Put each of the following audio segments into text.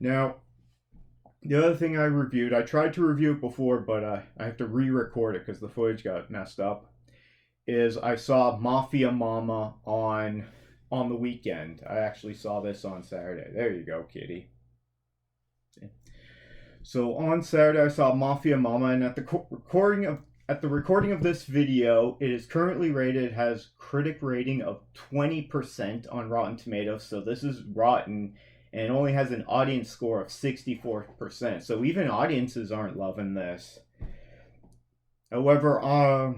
Now, the other thing I reviewed, I tried to review it before, but I have to re-record it because the footage got messed up. Is I saw Mafia Mama on the weekend. I actually saw this on Saturday. There you go, kitty. So on Saturday, I saw Mafia Mama, and at the recording of this video, it is currently rated, has critic rating of 20% on Rotten Tomatoes. So this is rotten, and it only has an audience score of 64%. So even audiences aren't loving this. However,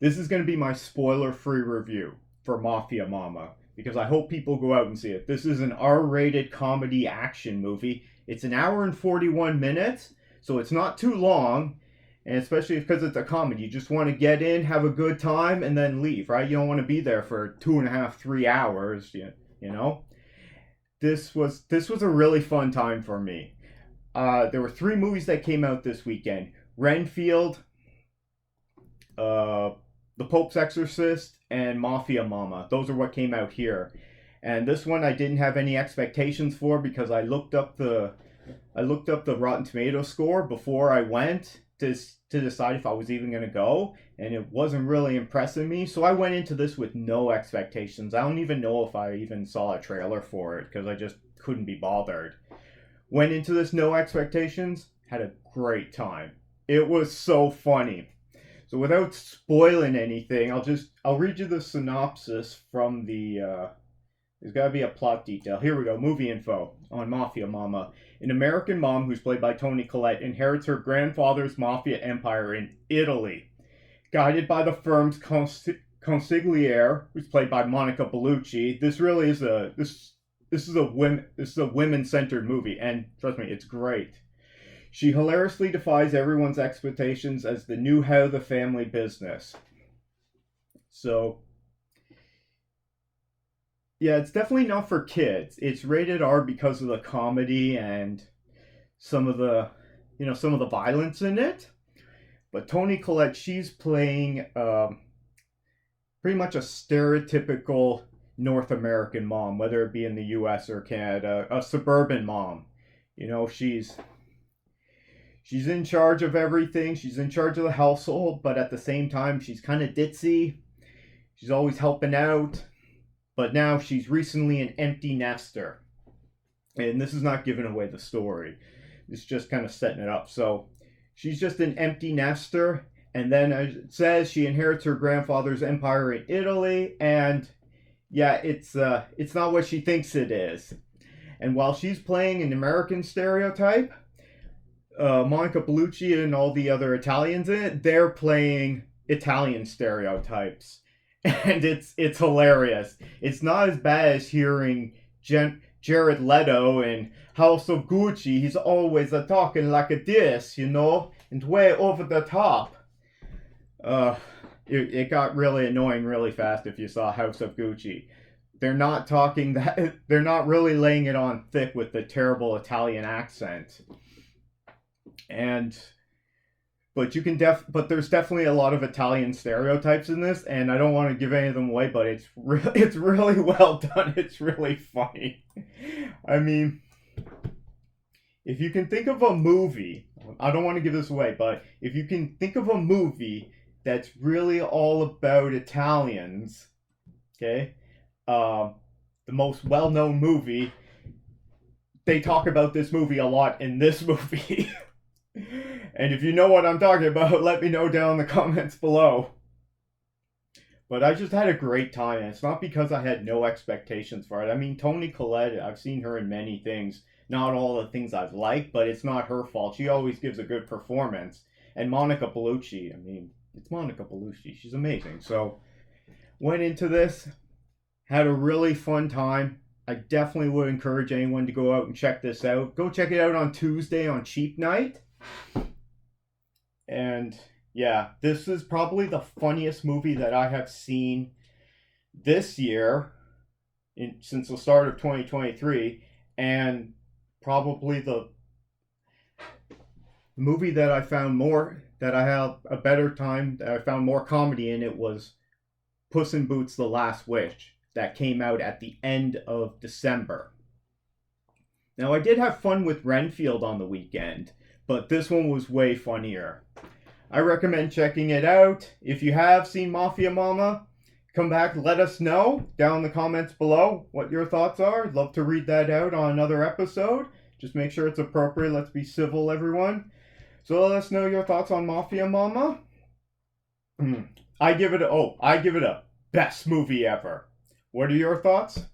this is going to be my spoiler-free review for Mafia Mama, because I hope people go out and see it. This is an R-rated comedy action movie. It's an hour and 41 minutes, so it's not too long, and especially because it's a comedy. You just want to get in, have a good time, and then leave, right? You don't want to be there for 2.5, 3 hours, you know? This was a really fun time for me. There were 3 movies that came out this weekend. Renfield, The Pope's Exorcist, and Mafia Mama. Those are what came out here. And this one I didn't have any expectations for because I looked up the Rotten Tomato score before I went to decide if I was even going to go, and it wasn't really impressing me. So I went into this with no expectations. I don't even know if I even saw a trailer for it because I just couldn't be bothered. Went into this no expectations, had a great time. It was so funny. So without spoiling anything, I'll read you the synopsis from the there's got to be a plot detail. Here we go. Movie info on Mafia Mama. An American mom who's played by Toni Collette inherits her grandfather's mafia empire in Italy. Guided by the firm's consigliere, who's played by Monica Bellucci, this really is this is a women-centered movie, and trust me, it's great. She hilariously defies everyone's expectations as the new head of the family business. So, yeah, it's definitely not for kids. It's rated R because of the comedy and some of the violence in it. But Toni Collette, she's playing pretty much a stereotypical North American mom, whether it be in the U.S. or Canada, a suburban mom. She's in charge of everything. She's in charge of the household, but at the same time, she's kind of ditzy. She's always helping out. But now she's recently an empty nester. And this is not giving away the story. It's just kind of setting it up. So she's just an empty nester. And then as it says, she inherits her grandfather's empire in Italy. And yeah, it's not what she thinks it is. And while she's playing an American stereotype, Monica Bellucci and all the other Italians in it, they're playing Italian stereotypes. And it's hilarious. It's not as bad as hearing Jared Leto in House of Gucci. He's always talking like a this, and way over the top. It got really annoying really fast if you saw House of Gucci. They're not talking that. They're not really laying it on thick with the terrible Italian accent. But there's definitely a lot of Italian stereotypes in this, and I don't want to give any of them away, but it's really well done. It's really funny. I mean, if you can think of a movie, I don't want to give this away, but if you can think of a movie that's really all about Italians, okay, the most well-known movie, they talk about this movie a lot in this movie. And if you know what I'm talking about, let me know down in the comments below. But I just had a great time, and it's not because I had no expectations for it. I mean, Toni Collette, I've seen her in many things. Not all the things I've liked, but it's not her fault. She always gives a good performance. And Monica Bellucci, I mean, it's Monica Bellucci. She's amazing. So, went into this, had a really fun time. I definitely would encourage anyone to go out and check this out. Go check it out on Tuesday on Cheap Night. And yeah, this is probably the funniest movie that I have seen this year since the start of 2023, and probably the movie that I found that I had a better time, that I found more comedy in it, was Puss in Boots: The Last Wish, that came out at the end of December. Now, I did have fun with Renfield on the weekend, but this one was way funnier. I recommend checking it out. If you have seen Mafia Mama, come back, let us know down in the comments below what your thoughts are. I'd love to read that out on another episode. Just make sure it's appropriate. Let's be civil, everyone. So let us know your thoughts on Mafia Mama. I give it a best movie ever. What are your thoughts?